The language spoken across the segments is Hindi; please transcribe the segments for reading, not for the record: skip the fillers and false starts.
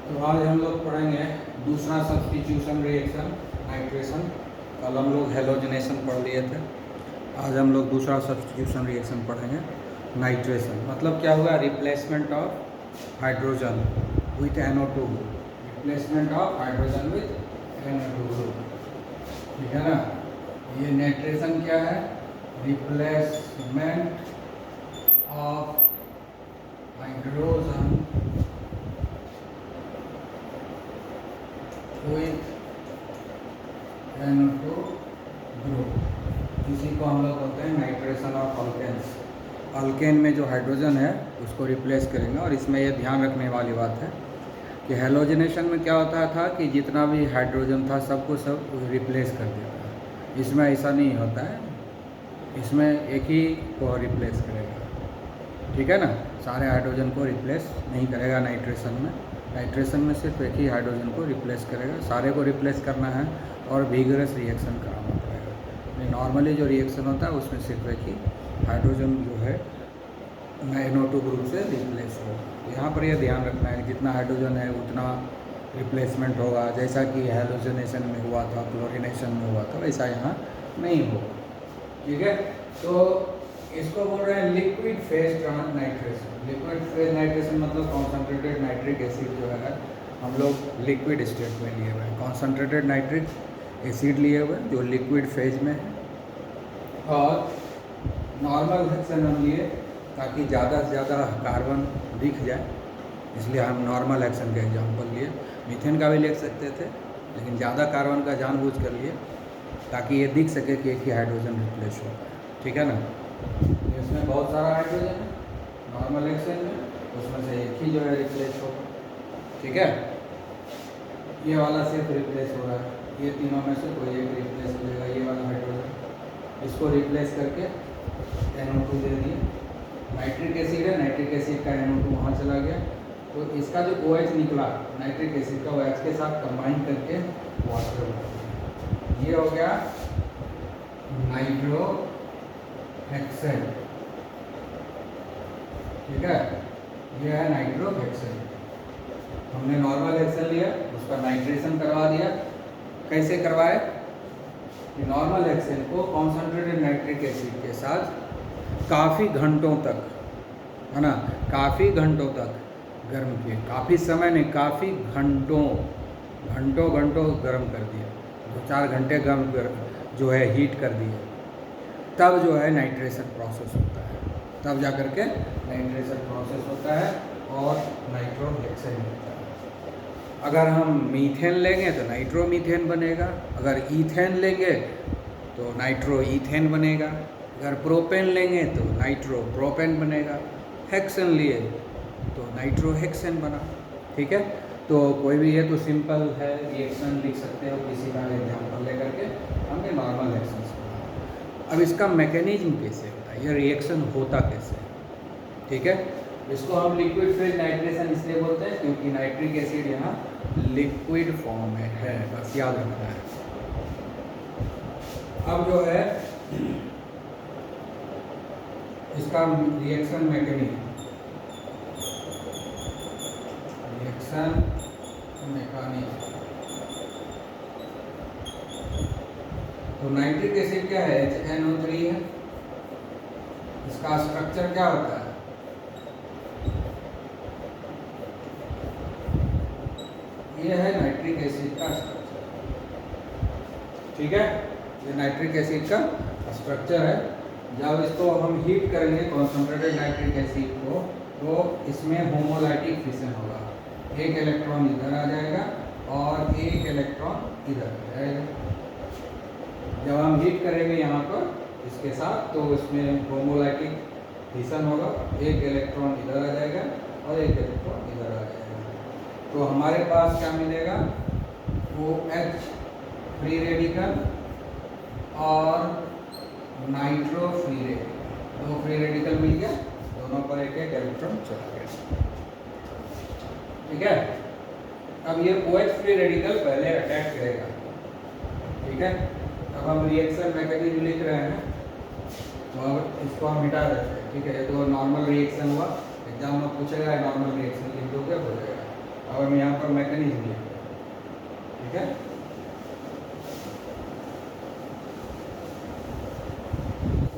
तो आज हम लोग पढ़ेंगे दूसरा सब्स्टिट्यूशन रिएक्शन नाइट्रेशन। कल हम लोग हेलोजनेशन पढ़ लिए थे। आज हम लोग दूसरा सब्स्टिट्यूशन रिएक्शन पढ़ेंगे नाइट्रेशन। मतलब क्या हुआ? Replacement of hydrogen with NO2 group. Replacement of hydrogen with NO2 group, ठीक है ना। ये नाइट्रेशन क्या है? Replacement of hydrogen with NO2 group. इसी को हम लोग बोलते हैं नाइट्रेशन ऑफ अल्केन्स। अल्केन में जो हाइड्रोजन है उसको रिप्लेस करेंगे। और इसमें ये ध्यान रखने वाली बात है कि हेलोजनेशन में क्या होता था कि जितना भी हाइड्रोजन था सबको सब रिप्लेस कर देता है। इसमें ऐसा नहीं होता है, इसमें एक ही को रिप्लेस करेगा, ठीक है ना। सारे हाइड्रोजन को रिप्लेस नहीं करेगा नाइट्रेशन में। नाइट्रेशन में सिर्फ एक ही हाइड्रोजन को रिप्लेस करेगा। सारे को रिप्लेस करना है और विगरस रिएक्शन कराना पड़ेगा। नॉर्मली जो रिएक्शन होता है उसमें सिर्फ एक ही हाइड्रोजन जो है NO2 ग्रुप से रिप्लेस होगा। यहाँ पर यह ध्यान रखना है कि जितना हाइड्रोजन है उतना रिप्लेसमेंट होगा। जैसा कि हेलोजनेशन में हुआ था, क्लोरीनेशन में हुआ था, वैसा यहाँ नहीं होगा, ठीक है। तो इसको बोल रहे हैं liquid phase nitration. Liquid phase nitration मतलब कॉन्सेंट्रेटेड नाइट्रिक एसिड जो है हम लोग लिक्विड स्टेट में लिए हुए हैं। कॉन्सेंट्रेटेड नाइट्रिक एसिड लिए हुए जो लिक्विड फेज में है। और नॉर्मल हेक्सेन हम लिए ताकि ज़्यादा से ज़्यादा कार्बन दिख जाए, इसलिए हम नॉर्मल हेक्सेन का एग्जाम्पल लिए। मीथेन का भी ले सकते थे लेकिन ज़्यादा कार्बन का जानबूझ कर लिए ताकि ये दिख सके कि एक ही हाइड्रोजन रिप्लेस हो, ठीक है ना। इसमें बहुत सारा हाइड्रोजन है नॉर्मल हेक्सेन में, उसमें से एक ही जो है रिप्लेस होगा, ठीक है। ये वाला सिर्फ रिप्लेस हो रहा है, ये तीनों में से कोई एक रिप्लेस हो जाएगा। ये वाला हाइड्रोजन इसको रिप्लेस करके NO2 दे दिए। नाइट्रिक एसिड है, नाइट्रिक एसिड का NO2 वहाँ चला गया, तो इसका जो OH निकला नाइट्रिक एसिड का, वो H के साथ कंबाइन करके वाटर बना दिया। ये हो गया नाइट्रो हेक्सेन, ठीक है। ये है नाइट्रो हेक्सेन। हमने नॉर्मल हेक्सेन लिया, उसका नाइट्रेशन करवा दिया। कैसे करवाए? नॉर्मल हेक्सेन को कॉन्सेंट्रेटेड नाइट्रिक एसिड के साथ काफ़ी घंटों तक, है ना, काफ़ी घंटों तक गर्म किए। काफ़ी समय नहीं, काफ़ी घंटों गर्म कर दिया। 2-4 घंटे जो है हीट कर दिए, तब जो है नाइट्रेशन प्रोसेस होता है। तब जा कर के नाइट्रेशन प्रोसेस होता है और नाइट्रो हेक्सेन होता है। अगर हम मीथेन लेंगे तो नाइट्रो मीथेन बनेगा। अगर ईथेन लेंगे तो नाइट्रो ईथेन बनेगा। अगर प्रोपेन लेंगे तो नाइट्रो प्रोपेन बनेगा। हेक्सेन लिए तो नाइट्रो हेक्सेन बना, ठीक है। तो कोई भी है तो सिंपल है रिएक्शन लिख सकते हो किसी का एग्जाम्पल लेकर के। हमने नॉर्मल हेक्सेन से। अब इसका मैकेनिज्म कैसे होता है, ये रिएक्शन होता कैसे है, ठीक है। इसको हम लिक्विड फेज नाइट्रेशन इसलिए बोलते हैं क्योंकि नाइट्रिक एसिड यहाँ लिक्विड फॉर्म में है, बस याद रखना है। अब जो है इसका रिएक्शन मैकेनिज्म, रिएक्शन मैकेनिज्म। तो नाइट्रिक एसिड क्या है? HNO3 है। इसका स्ट्रक्चर क्या होता है? ये है नाइट्रिक एसिड का स्ट्रक्चर, ठीक है। ये नाइट्रिक एसिड का स्ट्रक्चर है। जब इसको हम हीट करेंगे कॉन्सेंट्रेटेड नाइट्रिक एसिड को, तो इसमें होमोलाइटिक फिशन होगा। एक इलेक्ट्रॉन इधर आ जाएगा और एक इलेक्ट्रॉन इधर आ जाएगा। जब हम हीट करेंगे यहाँ पर इसके साथ, तो इसमें होमोलाइटिक फिशन होगा। एक इलेक्ट्रॉन इधर आ जाएगा और एक इलेक्ट्रॉन इधर आ जाएगा। तो हमारे पास क्या मिलेगा? OH फ्री रेडिकल और nitro free radical. 2 free radical मिल गया, दोनों पर एक एक इलेक्ट्रॉन चला गया, ठीक है। अब ये OH फ्री रेडिकल पहले अटैक करेगा, ठीक है। अब हम रिएक्शन मैकेनिज्म लिख रहे हैं, तो अब इसको हम मिटा देते हैं, ठीक है। तो नॉर्मल रिएक्शन हुआ, एग्जाम में पूछेगा नॉर्मल रिएक्शन लिख दोगे हो जाएगा। अब हम यहाँ पर और मैकेनिज्म लिख दो, ठीक है।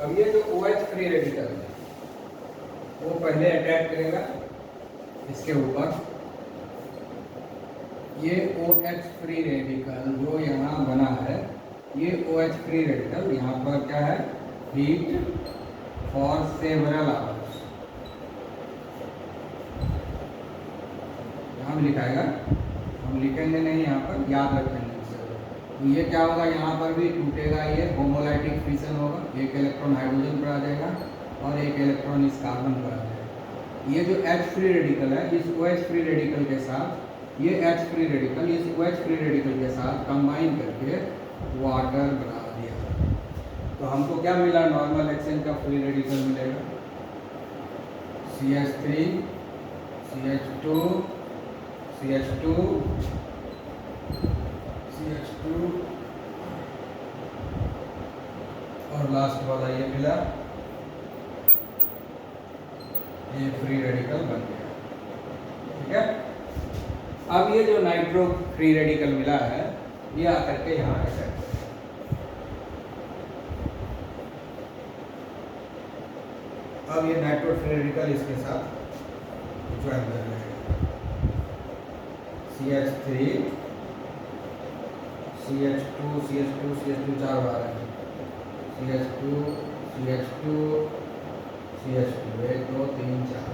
अब ये जो OH फ्री रेडिकल है वो पहले अटैक करेगा इसके ऊपर। ये OH फ्री रेडिकल जो यहाँ बना है, ये OH फ्री रेडिकल यहाँ पर क्या है, हीट फॉर सेवरल आवर्स, हम लिखाएगा, हम लिखेंगे नहीं यहाँ पर, याद रखेंगे इसे। तो ये क्या होगा, यहाँ पर भी टूटेगा, ये होमोलाइटिक फिशन होगा, एक इलेक्ट्रॉन हाइड्रोजन पर आ जाएगा और एक इलेक्ट्रॉन इस कार्बन पर आ जाएगा। ये जो H फ्री रेडिकल है, इस OH फ्री रेडिकल के साथ, ये H फ्री रेडिकल इस OH फ्री रेडिकल के साथ कंबाइन करके वाटर बना दिया। तो हमको क्या मिला, नॉर्मल एक्सचेंज का फ्री रेडिकल मिलेगा, CH3 CH2 CH2 CH2 और लास्ट वाला ये मिला, ये फ्री रेडिकल बन गया, ठीक है। अब ये जो नाइट्रो फ्री रेडिकल मिला है, ये आकर के यहाँ अटैक करेगा। अब ये नाइट्रो फ्री रेडिकल इसके साथ ज्वाइन कर लेगा, CH3 CH2 CH2 CH2 चार बार है, CH2 CH2 CH2 1 2 3 4,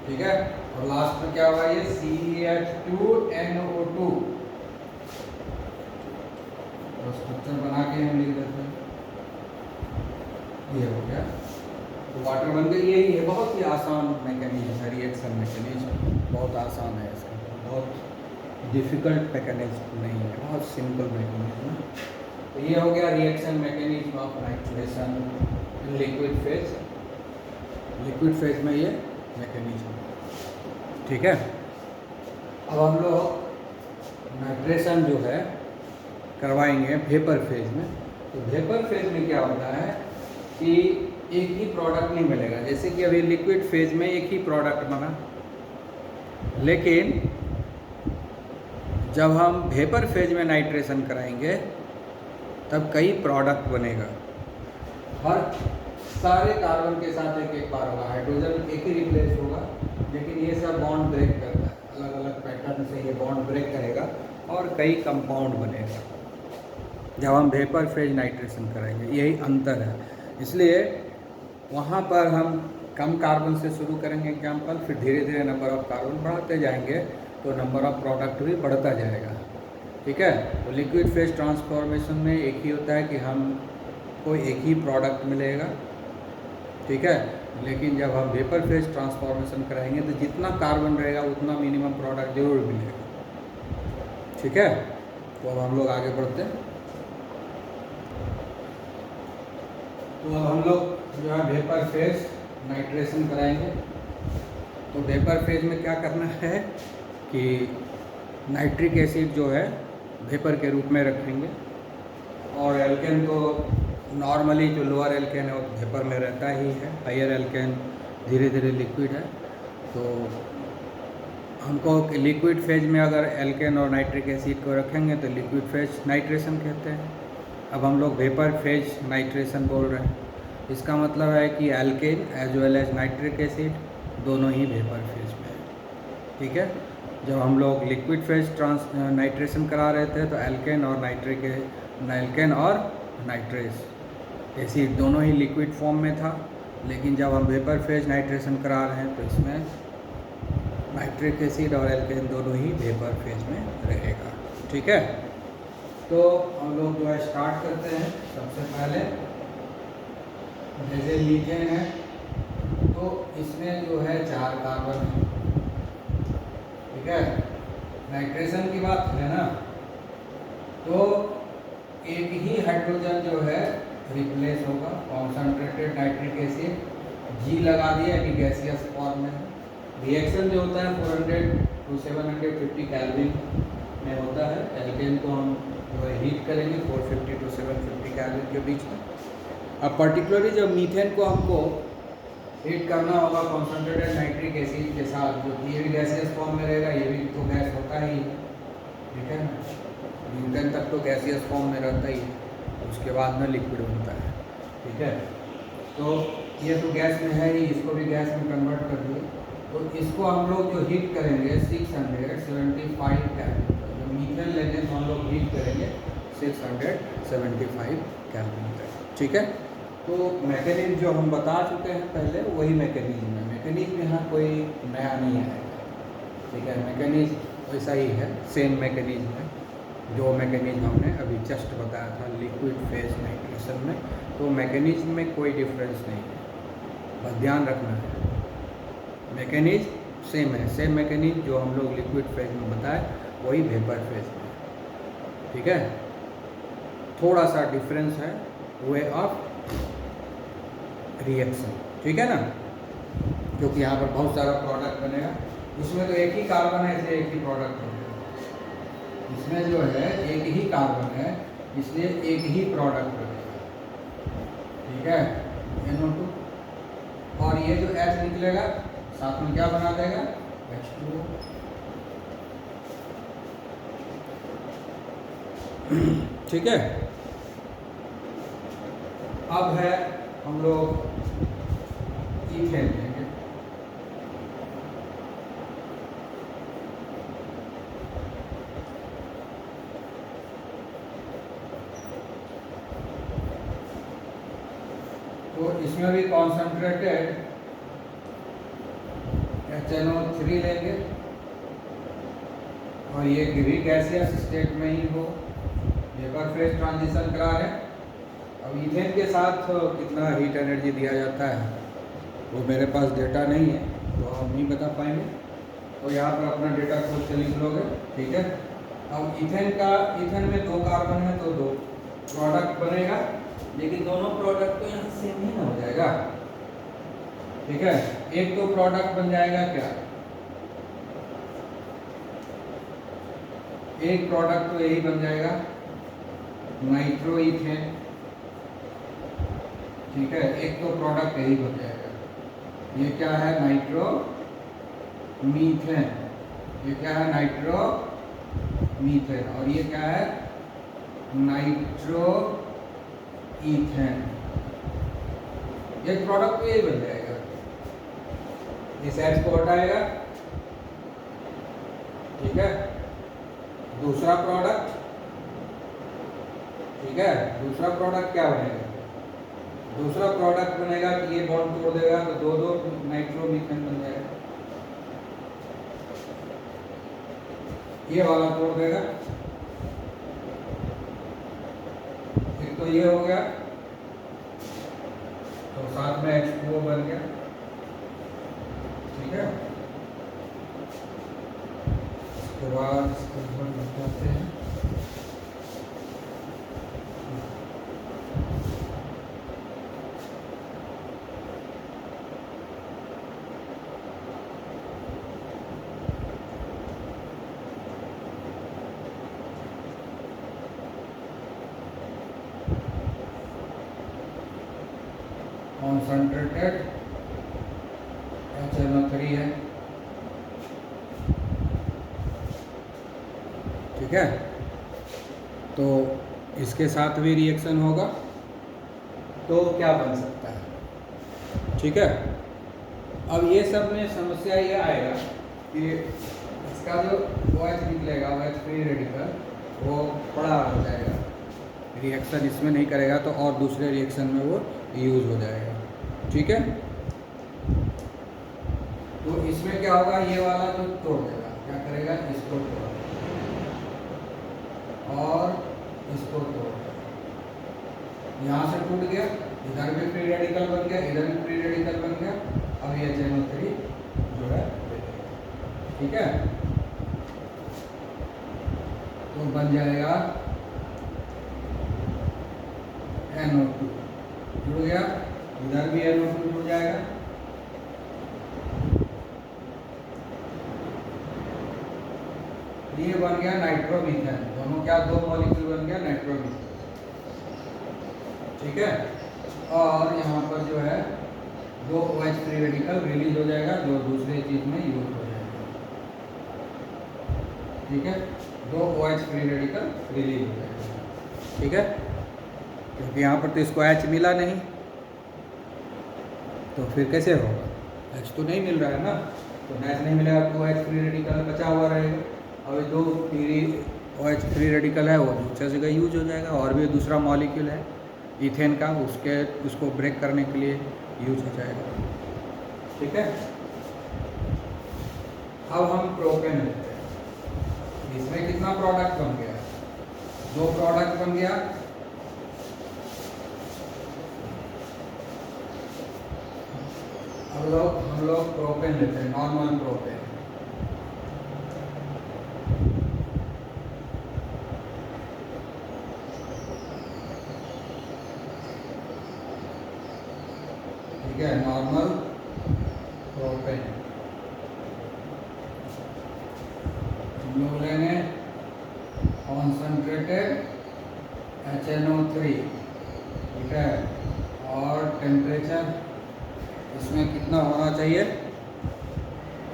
ठीक है। और लास्ट में क्या हुआ, ये CH2NO2, तो स्ट्रक्चर बना के हम लिख देते हैं, ये हो गया, तो वाटर बन गई। यही है, बहुत ही आसान मैकेनिज्म है, रिएक्शन मैकेनिज्म बहुत आसान है, इसका बहुत डिफ़िकल्ट मैकेनिज्म नहीं है, बहुत सिंपल मैकेनिज्म है। तो ये हो गया reaction mechanism of nitration in liquid phase, liquid phase में ये मैकेनिज्म, ठीक है। अब हम लोग नाइट्रेशन जो है करवाएंगे वेपर फेज में। तो वेपर फेज में क्या होता है कि एक ही प्रोडक्ट नहीं मिलेगा, जैसे कि अभी लिक्विड फेज में एक ही प्रोडक्ट बना, लेकिन जब हम वेपर फेज में नाइट्रेशन कराएंगे तब कई प्रोडक्ट बनेगा, और सारे कार्बन के साथ एक एक बार होगा, हाइड्रोजन एक ही रिप्लेस होगा, लेकिन ये सब बॉन्ड ब्रेक करता है, अलग अलग पैटर्न से ये बॉन्ड ब्रेक करेगा और कई कंपाउंड बनेगा जब हम वेपर फेज नाइट्रेशन कराएंगे, यही अंतर है। इसलिए वहाँ पर हम कम कार्बन से शुरू करेंगे एग्जाम्पल, फिर धीरे धीरे नंबर ऑफ कार्बन बढ़ाते जाएंगे तो नंबर ऑफ प्रोडक्ट भी बढ़ता जाएगा, ठीक है। तो लिक्विड फेज ट्रांसफॉर्मेशन में एक ही होता है कि हमको एक ही प्रोडक्ट मिलेगा, ठीक है। लेकिन जब हम वेपर फेज ट्रांसफॉर्मेशन कराएंगे तो जितना कार्बन रहेगा उतना मिनिमम प्रोडक्ट जरूर मिलेगा, ठीक है। तो अब हम लोग आगे बढ़ते हैं। तो अब हम लोग जो है वेपर फेज नाइट्रेशन कराएंगे। तो वेपर फेज में क्या करना है कि नाइट्रिक एसिड जो है वेपर के रूप में रखेंगे, और एल्केन को नॉर्मली जो लोअर एल्केन है वो वेपर में रहता ही है, हायर एल्केन धीरे धीरे लिक्विड है। तो हमको लिक्विड फेज में अगर एल्केन और नाइट्रिक एसिड को रखेंगे तो लिक्विड फेज नाइट्रेशन कहते हैं। अब हम लोग वेपर फेज नाइट्रेशन बोल रहे हैं, इसका मतलब है कि alkane as well as nitric acid दोनों ही वेपर फेज में है, ठीक है। जब हम लोग लिक्विड फेज नाइट्रेशन करा रहे थे तो एल्केन और नाइट्रेस एसिड दोनों ही लिक्विड फॉर्म में था, लेकिन जब हम वेपर फेज नाइट्रेशन करा रहे हैं तो इसमें नाइट्रिक एसिड और एल्केन दोनों ही वेपर फेज में रहेगा, ठीक है। तो हम लोग जो है स्टार्ट करते हैं। सबसे पहले जैसे मीथेन है तो इसमें जो है 4 कार्बन है, ठीक है। नाइट्रेशन की बात है ना, तो एक ही हाइड्रोजन जो है रिप्लेस होगा, कॉन्सनट्रेटेड नाइट्रिक एसिड G लगा दिया कि गैसियस फॉर्म में। रिएक्शन जो होता है 400 to 750 केल्विन में होता है। एल्केन को हम जो है हीट करेंगे 450 to 750 केल्विन के बीच में। अब पर्टिकुलरली जब मीथेन को हमको हीट करना होगा कॉन्सनट्रेटेड नाइट्रिक एसिड के साथ, जो कि ये भी गैसियस फॉर्म में रहेगा, ये भी तो गैस होता रहता ही है, ठीक है ना। ब्यूटेन तक तो गैसियस फॉर्म में रहता ही है, उसके बाद में लिक्विड बनता है, ठीक है। तो ये तो गैस में है ही, इसको भी गैस में कन्वर्ट कर दिए। तो इसको हम लोग जो हीट करेंगे 675 केल्विन पर, जब मीथेन लेंगे तो हम लोग हीट करेंगे 675 केल्विन पर, ठीक है। तो मैकेनिज्म जो हम बता चुके हैं पहले, वही मैकेनिज्म है। मैकेनिज्म यहाँ कोई नया नहीं आएगा, ठीक है। मैकेनिज्म वैसा ही है, सेम मैकेनिज्म है जो मैकेनिज्म हमने अभी जस्ट बताया था लिक्विड फेज नाइट्रेशन में। तो मैकेनिज्म में कोई डिफरेंस नहीं है, बस ध्यान रखना है। मैकेनिज्म सेम है, सेम मैकेनिज्म जो हम लोग लिक्विड फेज में बताए वही वेपर फेज में, ठीक है। थोड़ा सा डिफरेंस है वे ऑफ रिएक्शन, ठीक है ना, क्योंकि यहाँ पर बहुत सारा प्रोडक्ट बनेगा। इसमें तो एक ही कार्बन है इसलिए एक ही प्रोडक्ट बनेगा, इसमें जो है एक ही कार्बन है इसलिए एक ही प्रोडक्ट बनेगा, ठीक है, NO2। और ये जो H निकलेगा साथ में क्या बना देगा, H2O। ठीक है। अब है हम लोग ईथेन लेंगे। तो इसमें भी कॉन्सेंट्रेटेड HNO3 लेंगे और ये भी गैसियस स्टेट में ही हो, वेपर फेज ट्रांजिशन करा रहे हैं। अब ईथेन के साथ कितना हीट एनर्जी दिया जाता है वो मेरे पास डेटा नहीं है तो हम नहीं बता पाएंगे, तो यहाँ पर अपना डेटा खोज के लिख लोगे, ठीक है। अब ईथेन में 2 कार्बन है तो 2 प्रोडक्ट बनेगा, लेकिन दोनों प्रोडक्ट तो यहाँ सेम ही ना हो जाएगा, ठीक है। एक तो प्रोडक्ट बन जाएगा क्या, एक प्रोडक्ट तो यही बन जाएगा नाइट्रो ईथेन, ठीक है। एक तो प्रोडक्ट यही बन जाएगा, ये क्या है नाइट्रो मीथेन, ये क्या है नाइट्रो मीथेन, और ये क्या है नाइट्रो ईथेन। एक प्रोडक्ट तो यही बन जाएगा, इस H को हटाएगा, ठीक है। दूसरा प्रोडक्ट, ठीक है, दूसरा प्रोडक्ट क्या बनेगा, दूसरा प्रोडक्ट बनेगा कि ये बॉन्ड तोड़ देगा तो 2 नाइट्रोमीथेन बन जाएगा, ये वाला तोड़ देगा, एक तो ये हो गया, तो साथ में H2O बन गया, ठीक है। उसके बाद इसको बताते हैं, कॉन्सेंट्रेटेड HNO3 है, ठीक है। तो इसके साथ भी रिएक्शन होगा तो क्या बन सकता है, ठीक है। अब ये सब में समस्या ये आएगा कि इसका जो OH निकलेगा, OH फ्री रेडिकल, वो बड़ा हो जाएगा, रिएक्शन इसमें नहीं करेगा तो और दूसरे रिएक्शन में वो यूज़ हो जाएगा, ठीक है। तो इसमें क्या होगा, ये वाला जो तोड़ देगा, क्या करेगा, इसको तोड़ और इसको तोड़, यहाँ से टूट गया, इधर भी फ्री रेडिकल बन गया, इधर भी फ्री रेडिकल बन गया। अब ये HNO3 जो है, ठीक है, तो बन जाएगा NO2, जुड़ गया, इधर भी NO2 जुड़ जाएगा, ये बन गया नाइट्रोमीथेन, दोनों क्या 2 मॉलिक्यूल बन गया नाइट्रोमीथेन, ठीक है। और यहाँ पर जो है 2 OH फ्री रेडिकल रिलीज हो जाएगा जो दूसरे चीज में यूज हो जाएगा, ठीक है, 2 OH फ्री रेडिकल रिलीज हो जाएगा। ठीक है, क्योंकि यहाँ पर तो इसको H मिला नहीं, तो फिर कैसे होगा? H तो नहीं मिल रहा है ना, तो H नहीं मिलेगा तो OH फ्री रेडिकल बचा हुआ रहेगा। और जो OH फ्री रेडिकल है वो दूसरी जगह यूज हो जाएगा, और भी दूसरा मॉलिक्यूल है इथेन का, उसको ब्रेक करने के लिए यूज हो जाएगा। ठीक है, अब हम प्रोपेन लेते हैं। इसमें कितना प्रोडक्ट बन गया? 2 प्रोडक्ट बन गया। अब हम लोग प्रोपेन लेते हैं, नॉर्मल प्रोपेन। ठीक है, नॉर्मल प्रोपेन हम लोग लेंगे कॉन्सेंट्रेटेड HNO3। ठीक है, और टेम्परेचर इसमें कितना होना चाहिए?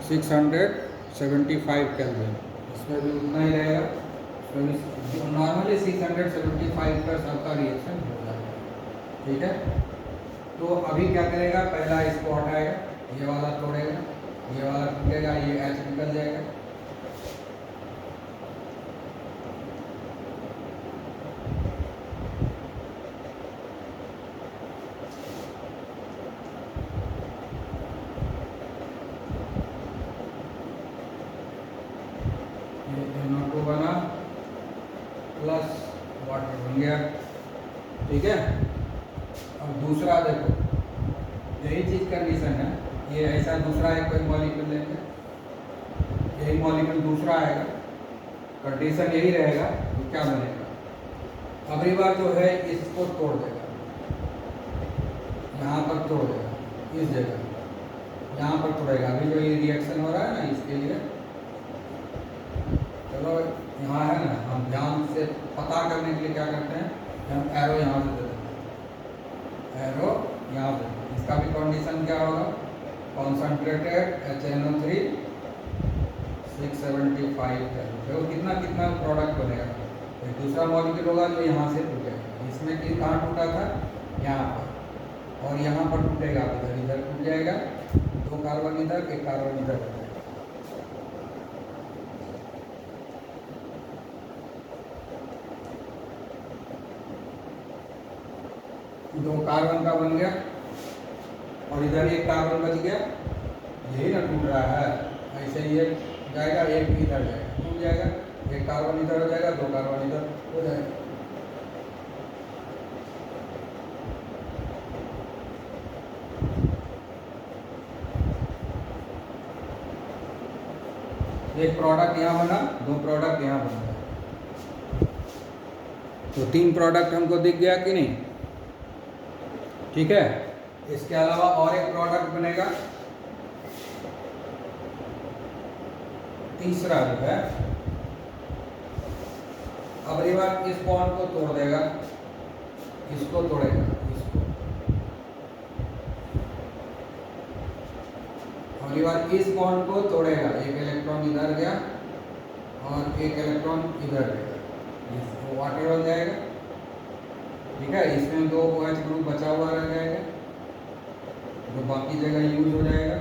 675 केल्विन। इसमें भी उतना ही रहेगा, नॉर्मली 675 पर सबका रिएक्शन हो जाता है। ठीक है, तो अभी क्या करेगा? पहला इसको हटाएगा, ये वाला तोड़ेगा, ये वाला टूटेगा, ये H निकल जाएगा। NO2 बना प्लस वाटर बन गया। ठीक है, अब दूसरा देखो, यही चीज कंडीशन है, ये ऐसा दूसरा है, कोई मॉलिक्यूल लेंगे, यही मॉलिक्यूल दूसरा आएगा, कंडीशन यही रहेगा, तो क्या बनेगा? अगली बार जो है इसको तोड़ देगा, यहाँ पर तोड़ देगा, इस जगह यहाँ पर तोड़ेगा। अभी जो ये रिएक्शन हो रहा है ना, इसके लिए चलो यहाँ है ना, हम ध्यान से पता करने के लिए क्या करते हैं, हम एरो यहाँ से देते हैं, एरो यहाँ से। इसका भी कंडीशन क्या होगा? कॉन्सेंट्रेटेड HNO3 675 देखो कितना कितना प्रोडक्ट बनेगा। एक दूसरा मॉलिक्यूल होगा जो यहाँ से टूटेगा, इसमें कि कहाँ टूटा था? यहाँ पर, और यहाँ पर टूटेगा, इधर इधर टूट जाएगा, 2 कार्बन इधर, 1 कार्बन इधर हो जाएगा। दो कार्बन का बन गया, और इधर 1 कार्बन बच गया, यही ना टूट रहा है। ऐसे ही एक जाएगा, एक इधर जाएगा, टूट जाएगा, 1 कार्बन इधर हो जाएगा, 2 कार्बन इधर हो जाएगा। एक प्रोडक्ट यहाँ बना, 2 प्रोडक्ट यहाँ बना, तो 3 प्रोडक्ट हमको दिख गया कि नहीं? ठीक है, इसके अलावा और एक प्रोडक्ट बनेगा, तीसरा जो है। अब एक बार इस बॉन्ड को तोड़ देगा, इसको तोड़ेगा, इसको। अगली बार इस बॉन्ड को तोड़ेगा, 1 इलेक्ट्रॉन इधर गया और 1 इलेक्ट्रॉन इधर गया, इसको वाटर बन जाएगा। ठीक है, इसमें 2 OH ग्रुप बचा हुआ रह जाएगा, जो बाकी जगह यूज हो जाएगा।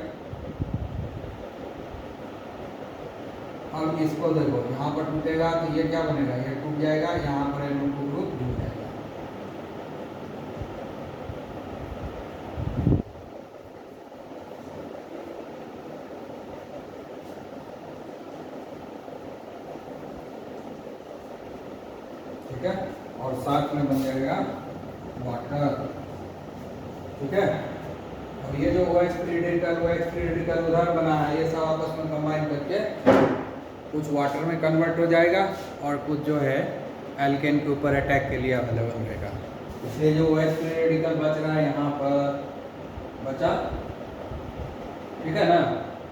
अब इसको देखो, यहाँ पर टूटेगा तो ये क्या बनेगा? ये टूट जाएगा, यहाँ पर NO2 ग्रुप जुड़ जाएगा। ठीक है, और साथ में बन जाएगा वाटर। ठीक है, और ये जो OH फ्री रेडिकल उधर बना है, ये सब आपस में कंबाइन करके कुछ वाटर में कन्वर्ट हो जाएगा, और कुछ जो है एल्केन के ऊपर अटैक के लिए अवेलेबल रहेगा। इसलिए जो OH फ्री रेडिकल बच रहा है यहाँ पर बचा, ठीक है ना,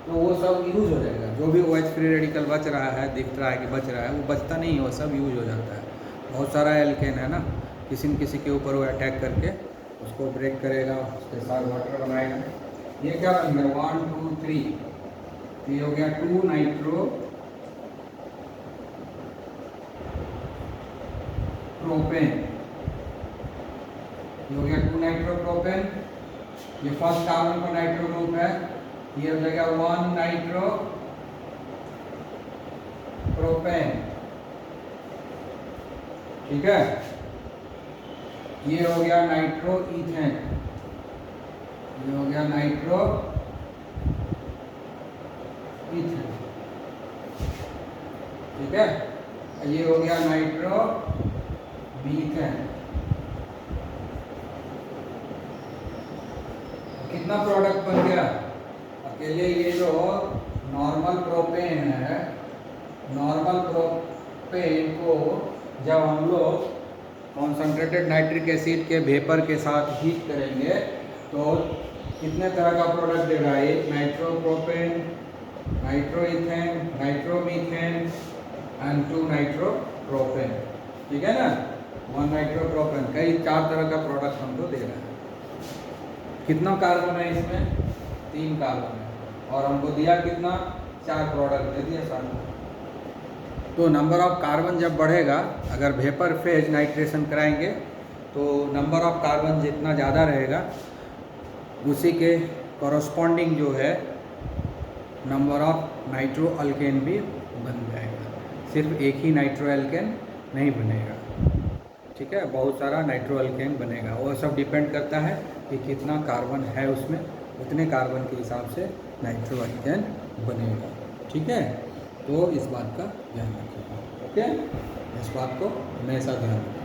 तो वो सब यूज हो जाएगा। जो भी OH फ्री रेडिकल बच रहा है, दिख रहा है कि बच रहा है, वो बचता नहीं है, वो सब यूज हो जाता है। बहुत सारा एल्केन है ना, किसी न किसी के ऊपर वो अटैक करके उसको ब्रेक करेगा, उसके साथ वाटर बनाएगा। ये क्या बन गया? 1 2 3, ये हो गया 2 नाइट्रो नाइट्रोप्रोपेन, ये हो गया 2 नाइट्रोप्रोपेन। ये फर्स्ट कार्बन का नाइट्रो ग्रुप है, ये हो जाएगा 1 नाइट्रोप्रोपेन। ठीक है, ये हो गया नाइट्रो इथेन, ये हो गया नाइट्रो इथेन। ठीक है, ये हो गया नाइट्रो मीथेन। कितना प्रोडक्ट बन गया? अकेले ये जो नॉर्मल प्रोपेन है, नॉर्मल प्रोपेन को जब हम लोग कॉन्सेंट्रेटेड नाइट्रिक एसिड के वेपर के साथ हीट करेंगे तो कितने तरह का प्रोडक्ट देगा? एक nitropropane, nitroethane, nitromethane and 2 nitropropane. ठीक है ना, 1 नाइट्रोप्रोपेन, कई 4 तरह का प्रोडक्ट हमको दे रहा है। कितना कार्बन है इसमें? 3 कार्बन है, और हमको दिया कितना? 4 प्रोडक्ट दे दिया सामने। तो नंबर ऑफ कार्बन जब बढ़ेगा, अगर वेपर फेज नाइट्रेशन कराएंगे तो नंबर ऑफ कार्बन जितना ज़्यादा रहेगा उसी के कॉरस्पॉन्डिंग जो है नंबर ऑफ नाइट्रो अल्केन भी बन जाएगा। सिर्फ एक ही नाइट्रो अल्केन नहीं बनेगा। ठीक है, बहुत सारा नाइट्रो अल्केन बनेगा। वो सब डिपेंड करता है कि कितना कार्बन है उसमें, उतने कार्बन के हिसाब से नाइट्रो अल्केन बनेगा। ठीक है, तो इस बात का ध्यान रखिएगा। ओके, इस बात को हमेशा ध्यान रखिए।